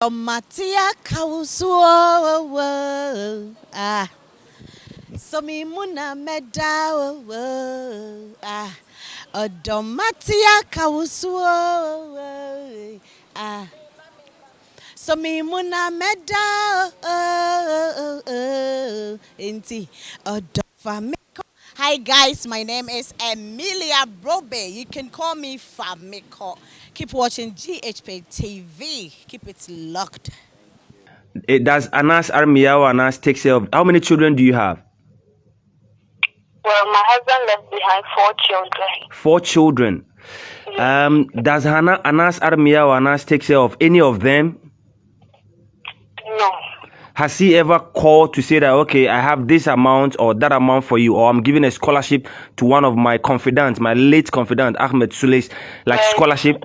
Matia Kausuo, so me muna meda, Matia Kausuo, so me muna meda, inti, Famiko. Hi guys, my name is Emilia Brobe. You can call me Famiko. Keep watching GhPage TV. Keep it locked. Does Anas Armiyawa Anas take care of how many children do you have? Well, my husband left behind 4 children. 4 children. Yes. Does Anas Armiyawa Anas take care of any of them? No. Has he ever called to say that, okay, I have this amount or that amount for you, or I'm giving a scholarship to one of my confidants, my late confidant, Ahmed Suale, like scholarship?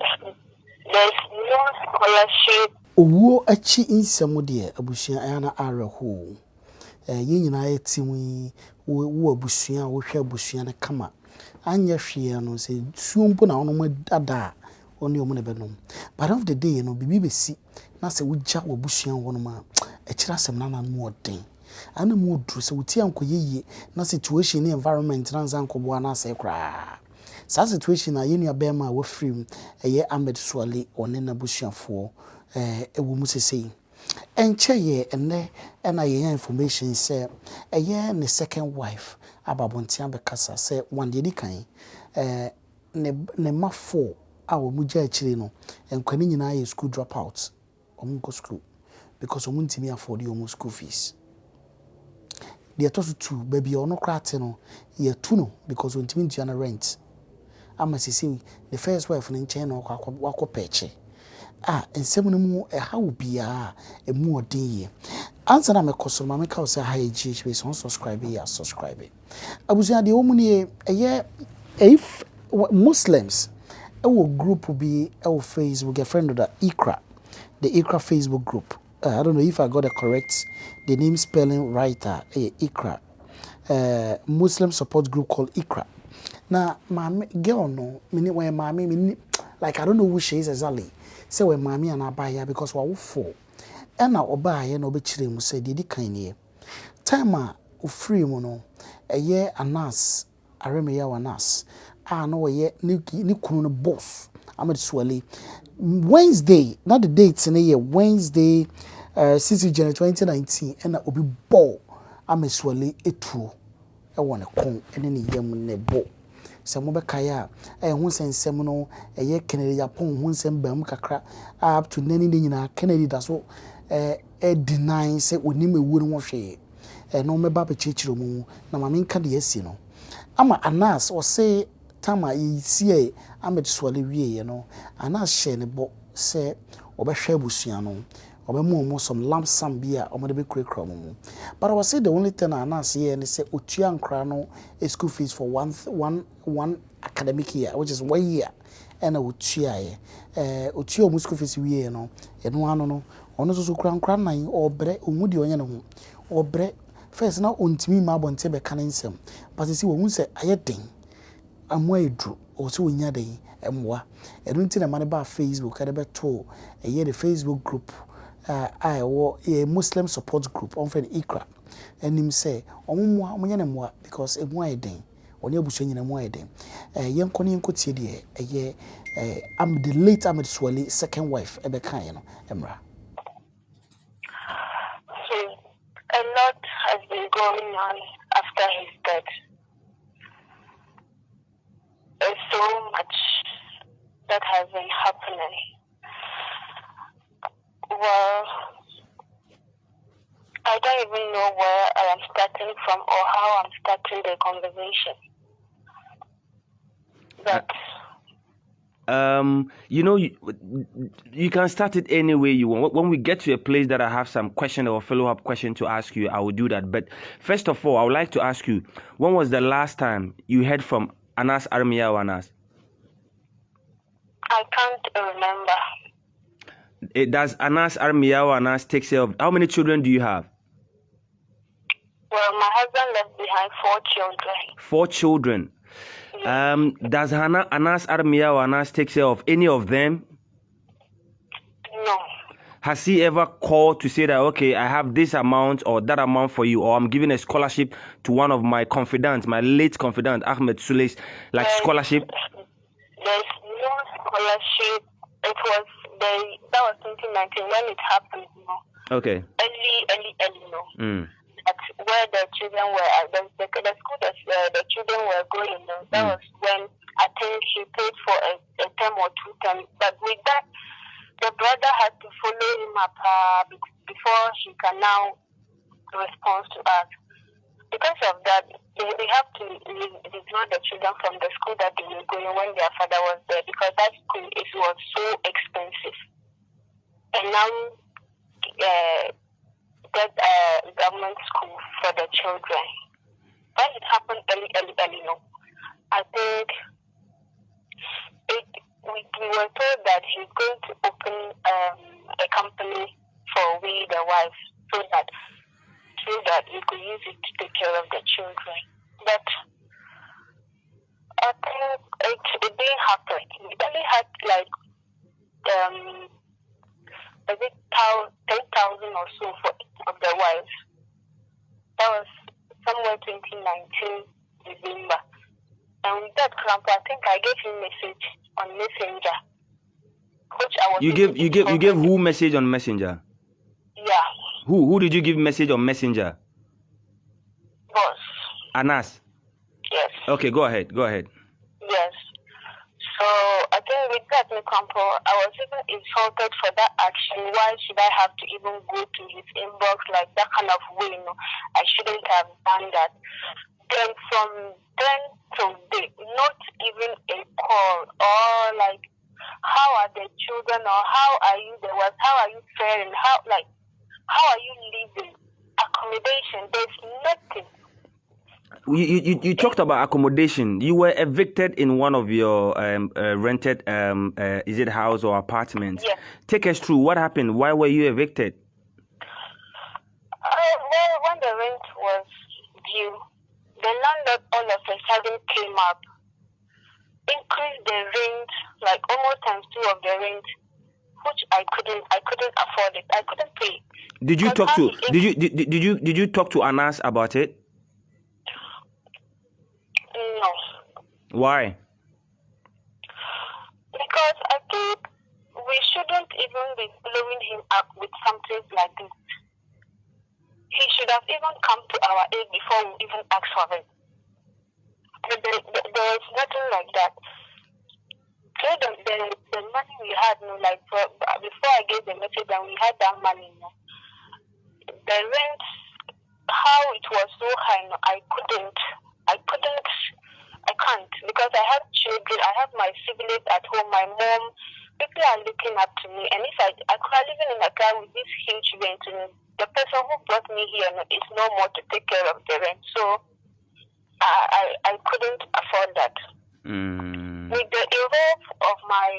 There's no scholarship. Owo achi insɛm de abusua ana areho ye nyina yetimu wo abusua wo hwɛ abusua ne kama anya hwe no se suompo na ono dada oni omo ne benom but of the day no bibi besi na se wugya wo abusua wo no ma akira asɛm na nan mu ɔden ana mu oduru se wuti ankoyeye na situation ne environment na nza nkobo ana se kra sa situation na yenua bema wo free eye Ahmed Suale one na busuafo ewo mu sesei enche ye ene na ye information say eye ne second wife ababontia bekasa say one de kan ne mafo a wo mu gya akire no enkwani nyina ye school dropouts omu go school because omu ntimi afford your school fees de to two baby ono krate no ye tu no because ontimi ntua na rent ama sesei the first wife no nche no akwa peche ensem no mu ha obia emu odin ye answer na me koso ma me ka say ha GhPage so subscribe ya subscribe abusia de wo mu ne if Muslims our group will be our Facebook a friend of the Ikra Facebook group. I don't know if I got the name spelling right. Ikra Muslim support group called Ikra. Now my girl no me when mommy like I don't know who she is exactly. Say when mommy and abaya because we four. And now obaya no be chire mu say di kan ye. Time a free mu no eye Anas Aremiya Anas. No ye ni kunu no boss Ahmed Suale Wednesday not the dates in a year Wednesday 6th January 2019 and obi ball Ahmed Suale etru e wona kon ene ne yam ne bo se mo be kaya hu sensem no eye Kennedy Japan hu sensem bam kakra up to nani ne nyina Kennedy da so deny say onim ewu no hwe no me ba be chichiro mu na ma menka de asi no ama Anas o say tama yi Ahmed Suale wie no Anas share ne bo say obehwe abusua no obemu some lump sum bia omode be kurekura mu but I was say the only thing Anas here ne say otua nkra no school fees for one academic year which is 1 year and otua ye otua mu school fees wie no eno ano no ono so kura nkra nan obre omudi onye ne ho obre first na ontimi ma bonte be kan nsem but see wo hu say ayeden amwa edu o so onya den emwa enu nti na mane ba Facebook ade be to eye the Facebook group a Muslim support group on friend Ikra enim say omumwa omunya ne mwa because emwa eden oni abuso nyina mwa eden yenko ne yenko tie de eye am the late Ahmed Suale second wife ebe kan no emra. So a lot has been going on after his death. There's so much that has been happening. Well, I don't even know where I am starting from or how I'm starting the conversation. But you can start it any way you want. When we get to a place that I have some question or follow-up question to ask you, I will do that. But first of all, I would like to ask you, when was the last time you heard from Anas Armiyawa Anas? I can't remember. Does Anas Armiyawa Anas take care of how many children do you have? Well, my husband left behind 4 children. 4 children. Does Anas Armiyawa Anas take care of any of them? No. Has he ever called to say that, okay, I have this amount or that amount for you, or I'm giving a scholarship to one of my confidants, my late confidant, Ahmed Suale's, like scholarship? There's no scholarship. It was that was 2019 when it happened, you know. Okay. Early, you know. That's where the children were, the school that the children were going, you know, that was when I think he paid for a term or 2 terms. But with that, the brother had to follow him up before he can now respond to us. Because of that, they have to withdraw the children from the school that they were going when their father was there, because that school was so expensive. And now get a government school for the children. When it happened early, you know, I think we were told that he's going to open a company for we, the wife, so that we could use it to take care of the children. But I think it didn't happen. We only had like a bit 10,000 or so of the wives. That was somewhere 2019 December. And with that cramp, I think I gave him message on Messenger, which I was. You gave who message on Messenger? Yeah. Who did you give message on Messenger? Boss. Anas. Yes. Okay, go ahead. Yes. So I think with that, Nikampo, I was even insulted for that action. Why should I have to even go to his inbox like that kind of way? You know, I shouldn't have done that. Then from then to date, not even a call or like, how are the children, or how are you the wife, how are you faring, how are you living, accommodation, there's nothing. You talked about accommodation. You were evicted in one of your rented is it house or apartments? Yes. Take us through what happened. Why were you evicted? Well, when the rent was due, the landlord all of a sudden came up, increased the rent like almost times 2 of the rent, which I couldn't afford it. I couldn't pay. Did you talk to Anas about it? No. Why? Because I think we shouldn't even be following him up with something like this. He should have even come to our aid before we even asked for it. But there is nothing like that. So the money we had, you know, like before I gave the message and we had that money, you know, the rent, how it was so high, you know, I can't, because I have children, I have my siblings at home, my mom, people are looking up to me, and if I could have lived in a car with this huge rent, you know, the person who brought me here, you know, is no more to take care of the rent, so I couldn't afford that. With the involvement of my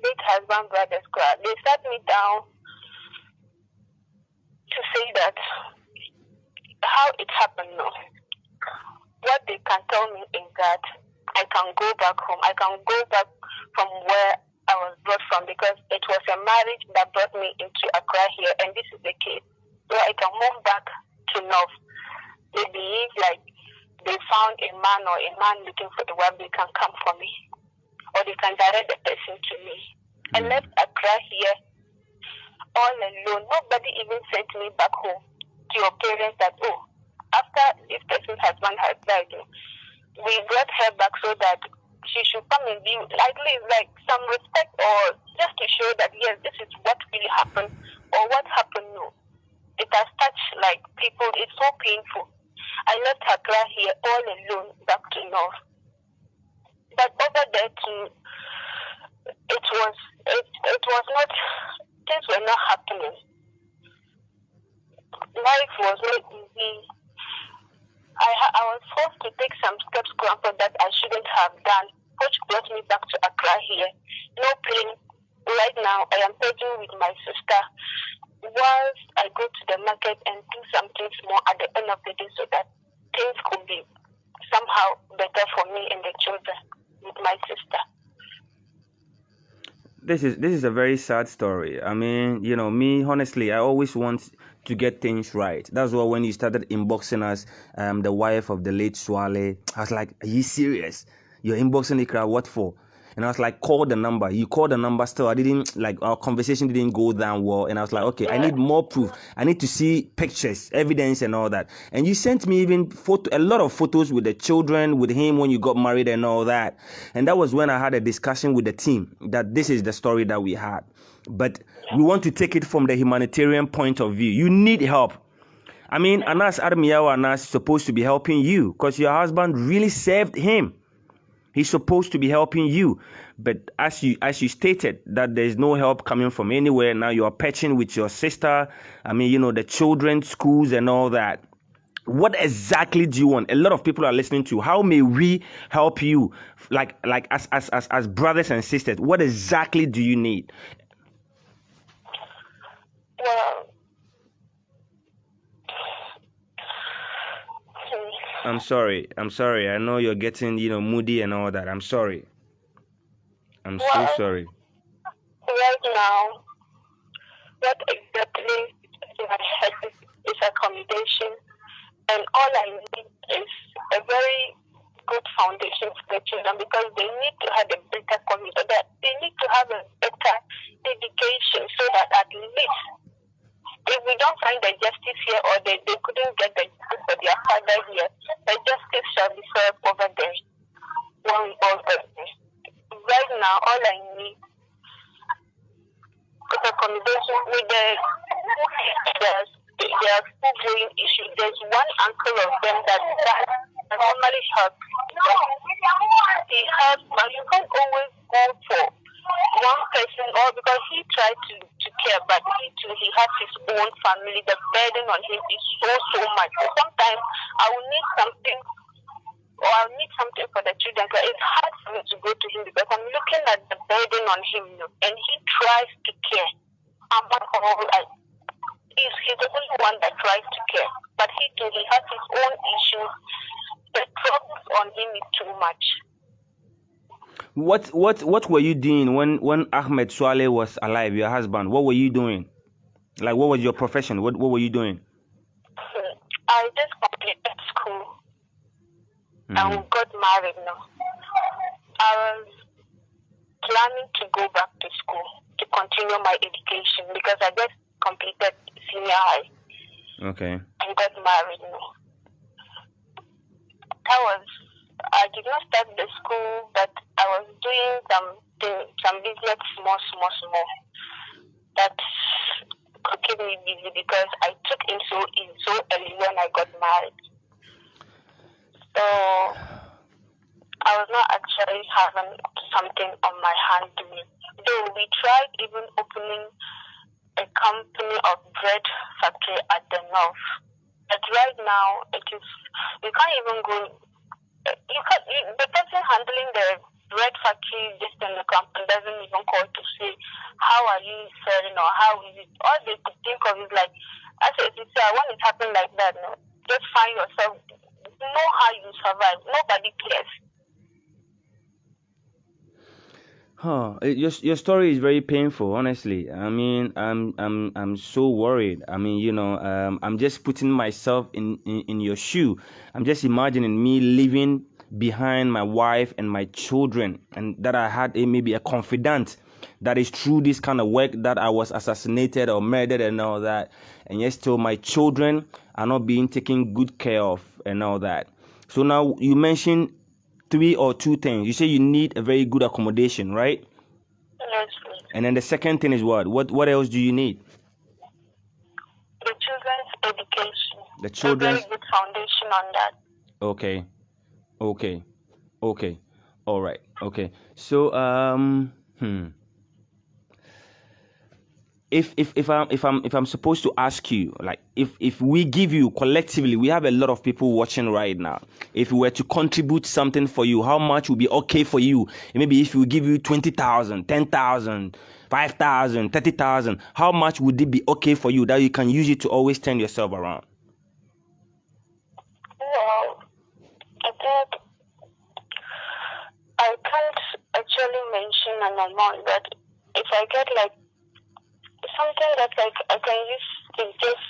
late husband, brother, squad, they sat me down to say that how it happened, no. What they can tell me is that I can go back home. I can go back from where I was brought from, because it was a marriage that brought me into Accra here, and this is the case. So I can move back to North. They believe like they found a man looking for the wife, they can come for me, or they can direct the person to me. I left Accra here all alone. Nobody even sent me back home to your parents that, oh, after this person's husband has died, we brought her back so that she should come and be at least like some respect, or just to show that yes, this is what really happened, or what happened. No, it has touched like people. It's so painful. I left Accra here all alone back to North, but over there too, it was not. Things were not happening. Life was not easy. I was forced to take some steps, Grandpa, that I shouldn't have done, which brought me back to Accra here. No pain. Right now, I am paging with my sister whilst I go to the market and do some things more at the end of the day, so that things could be somehow better for me and the children with my sister. this is a very sad story. I mean, me honestly, I always want to get things right. That's why when you started inboxing us, the wife of the late Suale, I was like, are you serious? You're inboxing the crowd, what for? And I was like, call the number. You called the number still. I didn't, like, our conversation didn't go down well. And I was like, okay, I need more proof. I need to see pictures, evidence and all that. And you sent me even a lot of photos with the children, with him when you got married and all that. And that was when I had a discussion with the team that this is the story that we had. But we want to take it from the humanitarian point of view. You need help. I mean, Anas Armiyawa Anas is supposed to be helping you because your husband really saved him. He's supposed to be helping you. But as you stated that there's no help coming from anywhere, now you are patching with your sister. I mean, the children's schools and all that. What exactly do you want? A lot of people are listening to you. How may we help you? Like as brothers and sisters, what exactly do you need? Well, I'm sorry. I know you're getting, moody and all that. I'm sorry. I'm so sorry. right now, what exactly is in my head is accommodation, and all I need is a very good foundation for the children because they need to have a better community, that they need to have a better education so that at least if we don't find the justice here or they couldn't get the justice for their father here, the justice shall be served over there. Right now, all I need is accommodation with their school going issue. There's one uncle of them that normally helps. He helps, but you can't always go for one person or because he tried to care, but he too, he has his own family. The burden on him is so much. So sometimes I will need something or I'll need something for the children. But it's hard for me to go to him because I'm looking at the burden on him, and he tries to care. He's the only one that tries to care, but he too, he has his own issues. The problems on him is too much. What were you doing when Ahmed Suale was alive, your husband? What were you doing? Like, what was your profession? What were you doing? I just completed school. And we got married now. I was planning to go back to school to continue my education because I just completed senior high. Okay. And got married now. I did not start the school, but I was doing some business small, that could keep me busy because I took in so early when I got married. So I was not actually having something on my hand doing. Though we tried even opening a company of bread factory at the north. But right now you can't even go. The person handling the bread factory just in the company doesn't even call to say how are you selling or how is it. All they could think of is like, as you say, when it happens like that, no, just find yourself. Know how you survive. Nobody cares. Your story is very painful, honestly. I mean, I'm so worried. I mean, I'm just putting myself in your shoe. I'm just imagining me leaving behind my wife and my children, and that I had maybe a confidant that is through this kind of work that I was assassinated or murdered and all that, and yet still my children are not being taken good care of and all that. So now you mentioned 3 or 2 things. You say you need a very good accommodation, right? Yes, please. And then the second thing is what? What else do you need? The children's education. The children's... A very good foundation on that. Okay. All right. Okay. So if I'm supposed to ask you, like, if we give you collectively, we have a lot of people watching right now. If we were to contribute something for you, how much would be okay for you? Maybe if we give you 20,000, 10,000, 5,000, 30,000, how much would it be okay for you that you can use it to always turn yourself around? Well, I think I can't actually mention an amount, but if I get like something that I can use to just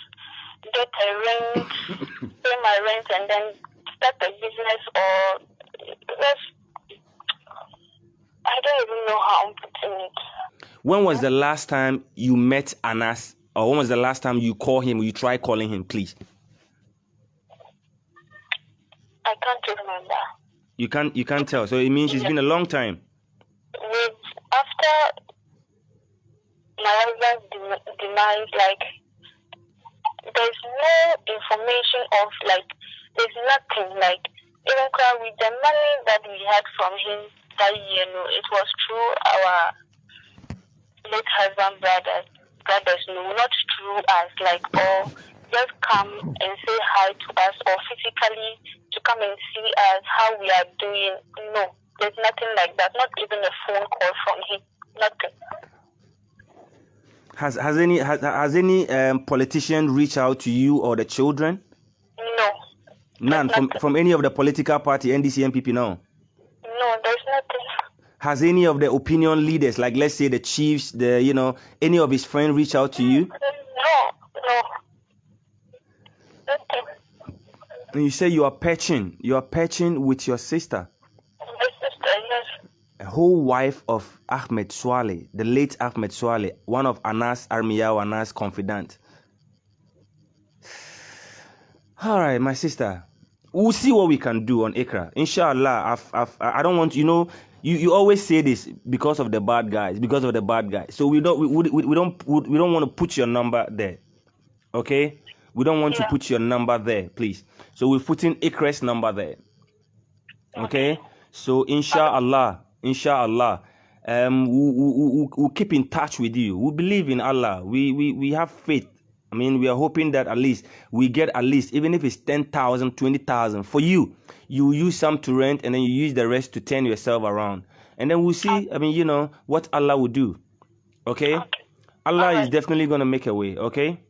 get a rent, pay my rent, and then start a business, or just, I don't even know how I'm putting it. When was the last time you met Anas, or when was the last time you call him or you try calling him, please? I can't remember. You can't tell. So it means it's been a long time. After my husband's demise, like, there's no information of, like, there's nothing, like, even with the money that we had from him that year, it was through our late husband brothers, not through us, like, or just come and say hi to us, or physically to come and see us, how we are doing. No, there's nothing like that, not even a phone call from him, nothing. Has any politician reached out to you or the children? No. None from any of the political party, NDC, MPP, no? No, there's nothing. Has any of the opinion leaders, like let's say the chiefs, any of his friends reach out to you? No. Nothing. And you say you are patching with your sister. My sister, yes. A whole wife of Ahmed Suale, the late Ahmed Suale, one of Anas confidant. All right, my sister. We'll see what we can do on Ikra. Inshallah, I don't want, you always say this because of the bad guys. So we don't want to put your number there. Okay? We don't want to put your number there, please. So we're putting Ikra's number there. Okay? So inshallah, we'll keep in touch with you. We believe in Allah. We have faith. I mean, we are hoping that at least we get at least, even if it's 10,000, 20,000 for you. You use some to rent and then you use the rest to turn yourself around. And then we'll see, what Allah will do. Okay? Allah is definitely going to make a way. Okay?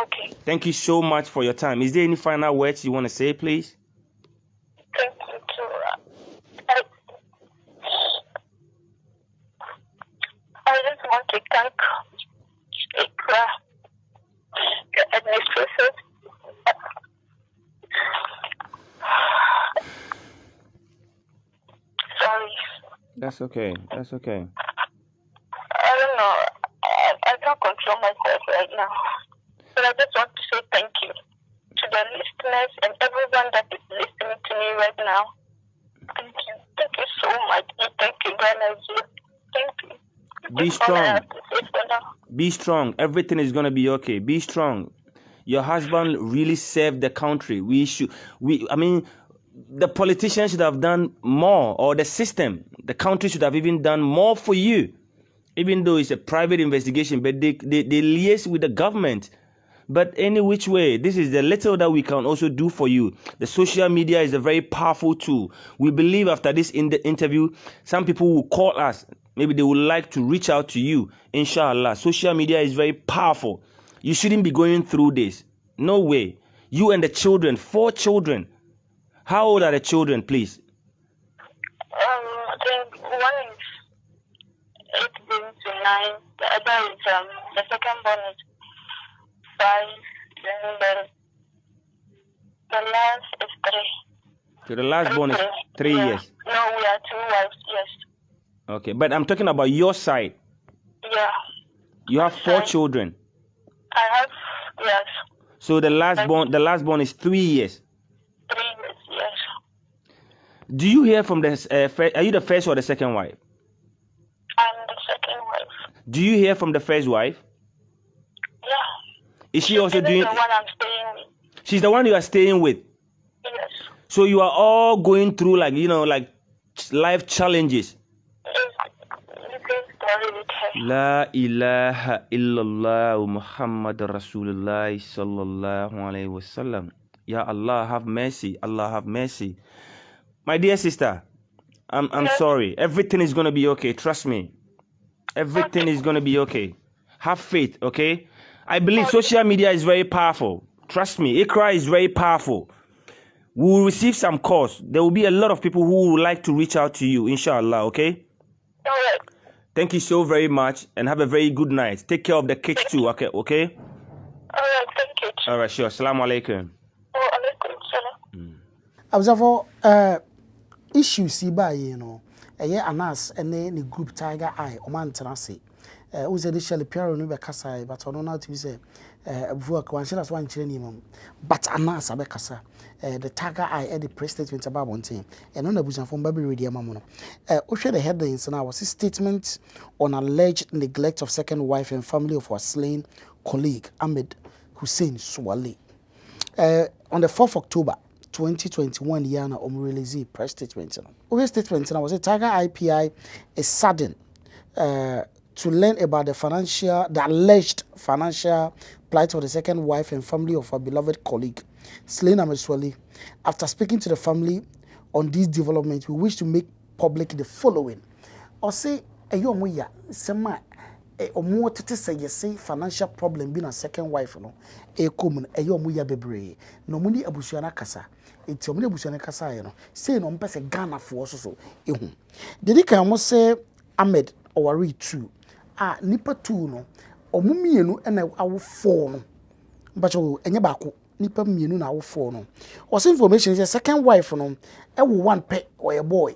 Okay. Thank you so much for your time. Is there any final words you want to say, please? Thank you too. I just want to thank Ikra, the administrators. Sorry. That's okay. I don't know. I can't control myself right now. But I just want to say thank you to the listeners and everyone that is listening to me right now. Thank you. Thank you so much. Thank you, Ghana. Thank you. Be strong. Be strong. Everything is going to be okay. Be strong. Your husband really saved the country. The politicians should have done more, or the system, the country should have even done more for you. Even though it's a private investigation, but they liaise with the government. But any which way, this is the little that we can also do for you. The social media is a very powerful tool. We believe after this interview, some people will call us. Maybe they would like to reach out to you. Inshallah, social media is very powerful. You shouldn't be going through this. No way. You and the children, 4 children. How old are the children, please? I think one is 8 going to 9. The other is the second one is 5. Then the last is 3. So the last born is 3 years. No, we are 2 wives. Yes. Okay, but I'm talking about your side. Yeah. You have 4 children. I have, yes. So the last born is 3 years. 3 years, yes. Do you hear from the are you the first or the second wife? I'm the second wife. Do you hear from the first wife? Yeah. Is she also doing? The one I'm staying with. She's the one you are staying with. Yes. So you are all going through like life challenges. La ilaha illallah Muhammad Rasulullah sallallahu alayhi wasallam. Ya Allah, have mercy. Allah, have mercy. My dear sister, I'm sorry. Everything is going to be okay. Trust me. Everything is going to be okay. Have faith, okay? I believe social media is very powerful. Trust me. Ikra is very powerful. We will receive some calls. There will be a lot of people who would like to reach out to you, inshallah, okay? All right. Thank you so very much and have a very good night. Take care of the kids too, okay? Okay? All right, thank you. All right, sure. Assalamu alaikum. Oh, alaikum salam. Observe issues si ba ye no. Eye Anas ene ne group Tiger Eye o man tena se. O ze de shele piano no be kasa but ono na to say abufu ka wan shela so wan kire ni mam. But Anas abe kasa. The Tiger Eye the press statement about one thing. And on abusan from baby ready amamono. O share the headlines now was a statement on alleged neglect of second wife and family of our slain colleague Ahmed Suale. On the 4th October 2021, Yana release press statement. Over statement was a Tiger IPI is saddened to learn about the alleged financial plight of the second wife and family of our beloved colleague, slain Ahmed Suale. After speaking to the family on this development, we wish to make public the following. Or say, ayo mo ya sema omo tete say yesi financial problem bi na second wife no ekom ayo mo ya bebre no mo ni abusua na kasa enti omo ni abusua na kasa ye no say no mpese Ghana fo so ehu dedi kan mo say Ahmed Owari 2 nipa 2 no omo mienu na awo 4 no mbacho enye baako nipa mienu na awo 4 no was information say second wife no e wo one pe or a boy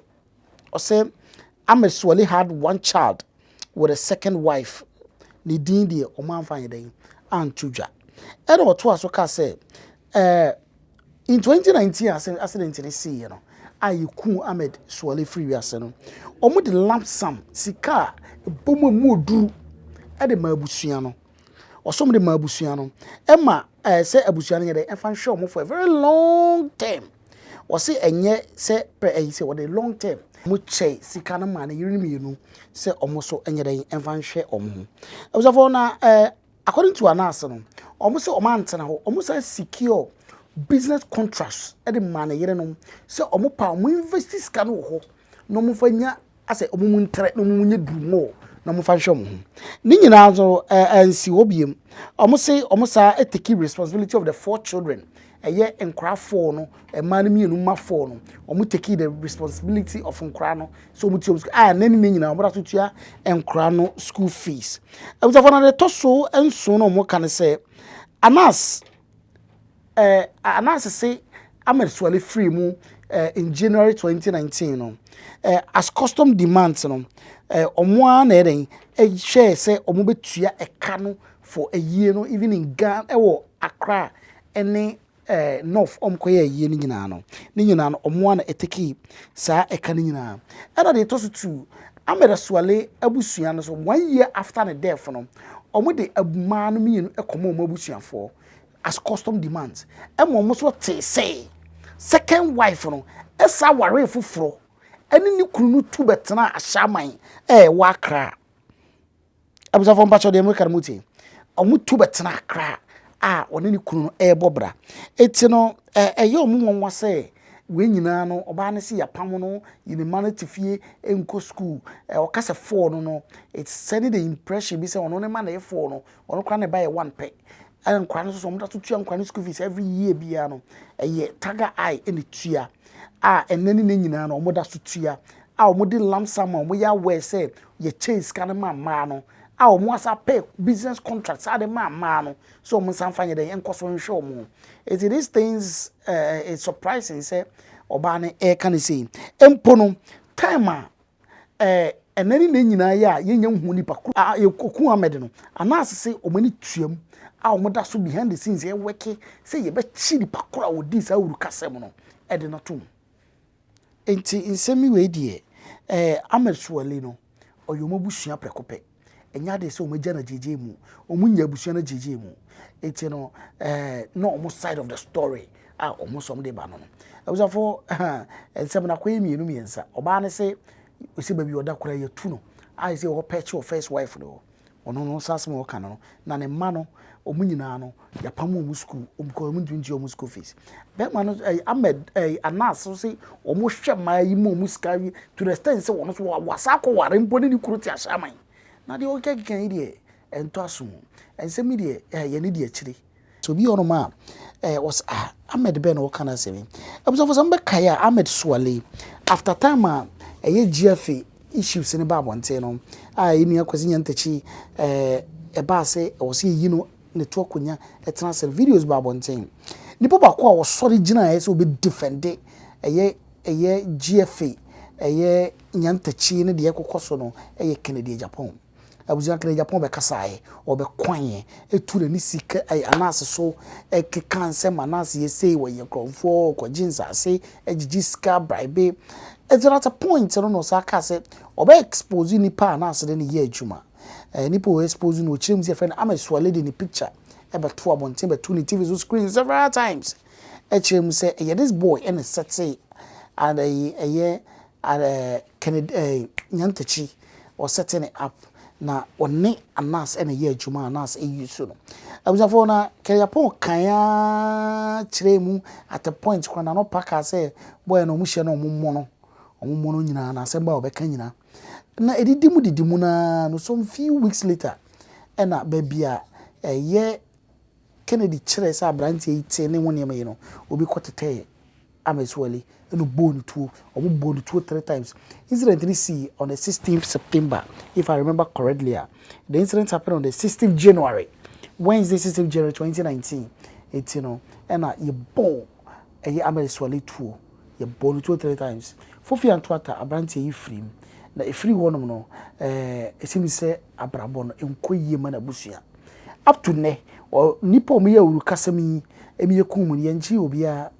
or say Ahmed Suale had one child with a second wife. Ni din de o man fan yeden antudwa. E do to aso ka say in 2019 accident ni see you know ayiku Ahmed Suale free wiase no. Omo de lump sum sika bomo mu oduru e de mabusua no. Osom de mabusua no. E ma say abusua no yede e fan show mo for a very long time. O say enye say per say what a long term muche sika na ma na yiri mienu se omo so enyere enfa nhwe omo observe na according to Anas no omo se omo antena ho omo se secure business contracts e de ma na yiri no se omo pa omo invest sika no ho no mo fanya ase omo mu ntere no mo nye dumo no mo fa nhwe omo ni nyina zo ansi obiem omo sa take responsibility of the 4 children eye enkra 4 no ema no mienu ma 4 no omo take the responsibility of enkra no so omo tiom nani ne nyina omo tutua enkra no school fees e was for na to so enso no omo kan say Anas say Ahmed Suale free mu in January 2019 no as custom demands no omo na eden share say omo betua eka no for a year no even in Ghana ewo Accra any north koye ye ni nyina no omo na eteki sa eka ni nyina and they toss to Ahmed Suale abusua no so 1 year after the death no omo de abuma no mienu ekomo omo abusua for as custom demands omo so te say second wife no esa ware foforo eni ni kunu no tu betena ahyaman wa Accra abusa fo mpacho de America muti omo tu betena Accra one ni kunu no bobra eti no eye omo wonwa say we nyina no oba ne se yapam no yini manitifie enko school okase 4 no it's sending the impression be say ono ne ma na 4 no ono kwa ne buy 1 pay and kwa no so omo da tutua kwa school fees every year bia no eye Tiger Eye ene tua enani ne nyina no omo da tutua omo de lamsam omo ya we say ye chase kan ma no omo asa pay business contracts ade ma no so omo san fanye de enkoso nhwe omo it these things it's surprising say oba ne kan say empo no time enani ne nyina ya yenya hu nipa ku Ahmed no Anas say omo ni tuam omo da so behind the scenes e work say ye be chi nipa kora odi sa wuru kasem no e de no to enti insemi we die Ahmed Suale no oyomo busua prekope enya de se omo gya na jeje mu omo nya busua na jeje mu enti no no omo side of the story omo som de ba no no for ensem na kwa mienu miensa oba ne se osi ba bi oda kora ye tu no say o patch your first wife no ono no sasem o kan no na ne ma no omo nyina no ya pam omo school omo ndunti omo school fees be ma no Ahmed Anas so say omo hwe ma yi mo omo skawi to the extent say wono so wasa ko ware mpo ne kuruti ahyaman na de o kekan de ento aso ensem de ye ne de akire so bi ono ma was Ahmed Ben o kana say e so for some be kaya Ahmed Suale after time ye GFA issues in the babonte no inu akwasi nyantachi eba se o se yi no ne to akonya etranse videos babonte nipa ba ko a wo sori gina e se obi defend eye GFA eye nyantachi ne de ekokoso no eye Kennedy Japan abuja Kennedy Japan be kasae obe kwan etu ne sika anase so kekanse manase ye sei wo ye krofo ko jinsa se egigiska bribe at a point no saka se obe expose nipa anase de ne ye adwuma nipa we expose no chirem se friend Ahmed Suale de ni picture ebe to abonten be to ni TV so screen several times chirem se this boy and set and Kennedy nyantachi or setting it up na one anas ene ye adwuma anas eyusu no abusafo na Japan kaya chiremu at a point kwa na no paka say boy no mu hye no omummo no nyina na asem ba obeka nyina na edidimu na no some few weeks later ena babia ye Kennedy chire sa branti ite ne woni me no obi kotete Ahmed Suale no bone two or bone 2 or 3 times. Incident we see on the 16th September, if I remember correctly. The incident happened on the 16th January, Wednesday, 16th January 2019. It's and you bone a Ahmed Suale 2, you bone 2 or 3 times. Fofi and Twata, a branch you free. Na a free one no, it seems say Abrabon and Koye man abusia. Up to ne or Nipo Mia Urukasami, Emia Kumu, Yanchi Obia.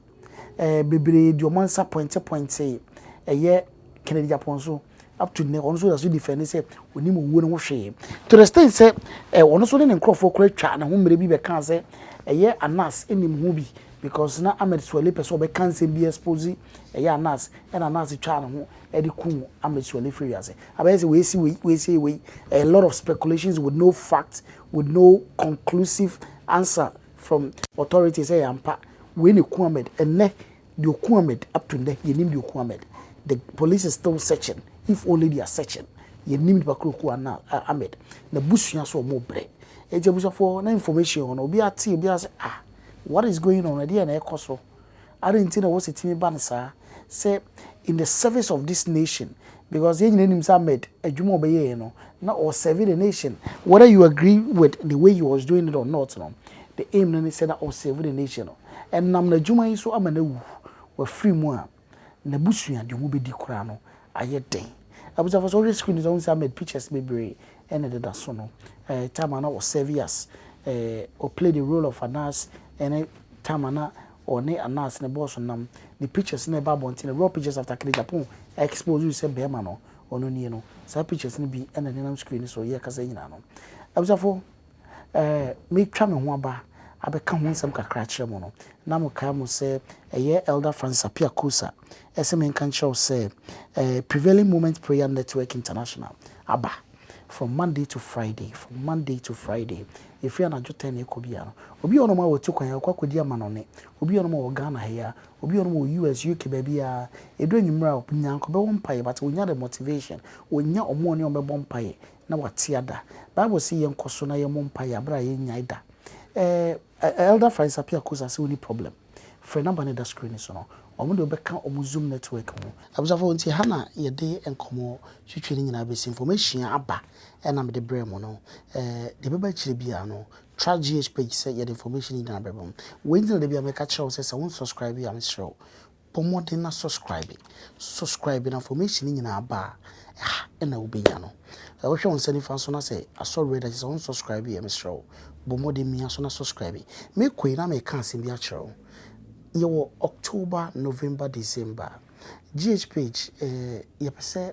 Bebre di omansa point say ye Kennedy Japan so up to ne on so that defend say oni mo wo ne wo hwe to the extent say ono so ne nkrofo kora twa na ho mere bi be kan say ye anas enim ho bi because na Ahmed Suale person be kan say bi expose ye anas and anas twa na ho e di ku Ahmed Suale free as say we see a lot of speculations with no facts, with no conclusive answer from authorities say ampa when you Ahmed and ne the Ahmed up to ne you name the Ahmed. The police is still searching. If only they are searching, you name the Bakru na Ahmed. The bushya so more bread. It's a for no information on obi ati obi say what is going on there na ekoso. I don't think was a team banisa say in the service of this nation because he name Ahmed adwuma obeye no na or serving the nation whether you agree with the way he was doing it or not no the aim na say that or serving the nation no and nam na adwuma yi so amana wu wa free mu a na busua de mu bedi kura no aye den abusa for so screen is on Ahmed pictures bebre and the so no time na was service or play the role of a nurse and time na or ne a nurse ne boss nam the pictures ne ba bontin raw pictures after Kennedy Japan expose you say be ma no ono nie no sa pictures ne bi and the screen so ye kasa nyina no abusa for me twa me ho aba abeka ho nsem kakra kire mo no na mo ka mo say elder Francis Apia Kosa SM kan show say prevailing moment prayer network international aba from Monday to Friday if you are not joten ekobia no obi ono ma wotu kwan akwakwadi amanone obi ono ma wo Ghana here obi ono ma US UK babia edo nyimra opunyanko be won paye but onya the motivation onya omo ne omebɔ mpaye na watiada bible say yenkoso na yemɔ mpaye abra yenya ida elder Francis Apia Kosa say any problem for number na screen so no omo de obeka omo Zoom network ho abusafo nti hana ye de enkomo twetwe ni nyina besi information aba na me de bremo no de beba kire bia no try GhPage say ye the information in na bremo when de bia make catch say won subscribe ya me show pomoden na subscribe na information ni nyina aba na obenya no we hwe on send fan na say asori that is won subscribe ya me show pomoden mi aso na subscribe me koi na me kan se bia kire yo October, November, December. GhPage ye pese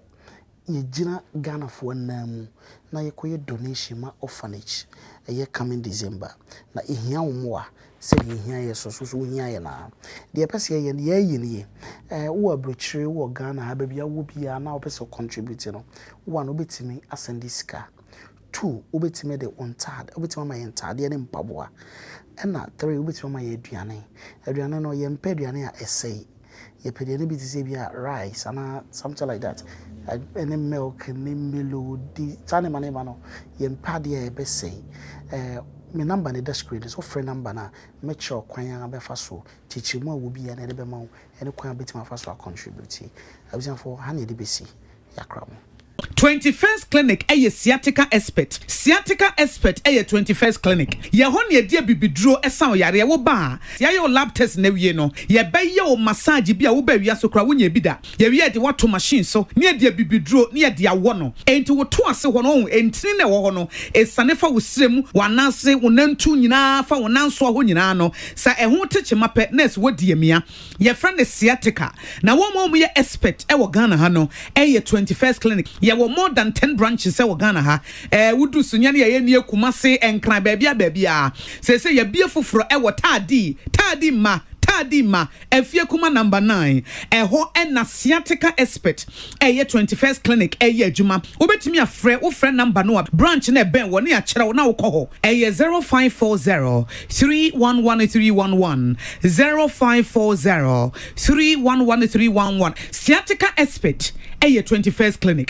ye gina Ghana for nam na ye koye donation ma orphanage ye coming December na ehia wo a se ehia ye so ehia ye na de pese ye ni wo abrochire wo Ghana ha ba bia wo bia na wo pese contribute no one obetimi asend sika 2 obetimi de ontad obetimi ma ye ntade ne mpaboa ena 3 obetimi ma ye aduane no ye mpa aduane a essay ye pediane bi tise bia rice and something like that any milk any melody tane manema no ye mpa de e be say me number ne the screen so friend number na make sure kwan ya be fa so chichimu a wo bia na de be ma wo ene kwan betima fa so contribute abisan for ha ne de besi yakra mo 21st clinic ɛyɛ sciatica expert 21st clinic yɛ hɔ ne yɛde bibiduro ɛsan ɔyare wo ba yɛayɛ lab test na wie no yɛbɛyɛ o massage bi a wo ba wia so kora wonya bi da yɛwie de wato machine so ne yɛde bibiduro ne yɛde awɔ no enti wo to ase hɔ no entini na ɛwɔ hɔ no esane fa wo srem wanase wo nantu nyinaa fa wo nanso hɔ nyinaa no sa ɛho teche mapɛ nurse wodi emia yɛfrɛ ne sciatica na wɔn mo yɛ expert ɛwɔ Ghana ha no ɛyɛ 21st clinic yɛwɔ more than 10 branches ɛwɔ Ghana ha wudu sunya ne yɛ nie kumase enkran baabi a sɛ yɛ bie foforo ɛwɔ tadi ma efie kuma number 9 ɛhɔ ɛna sciatica expert ɛyɛ 21st clinic ɛyɛ adwuma wobɛtumi afrɛ wo frɛ number no a branch na ɛbɛn wɔ ne akyerɛ wo na wo kɔ hɔ ɛyɛ 0540 311311 0540 311311 sciatica expert ɛyɛ 21st clinic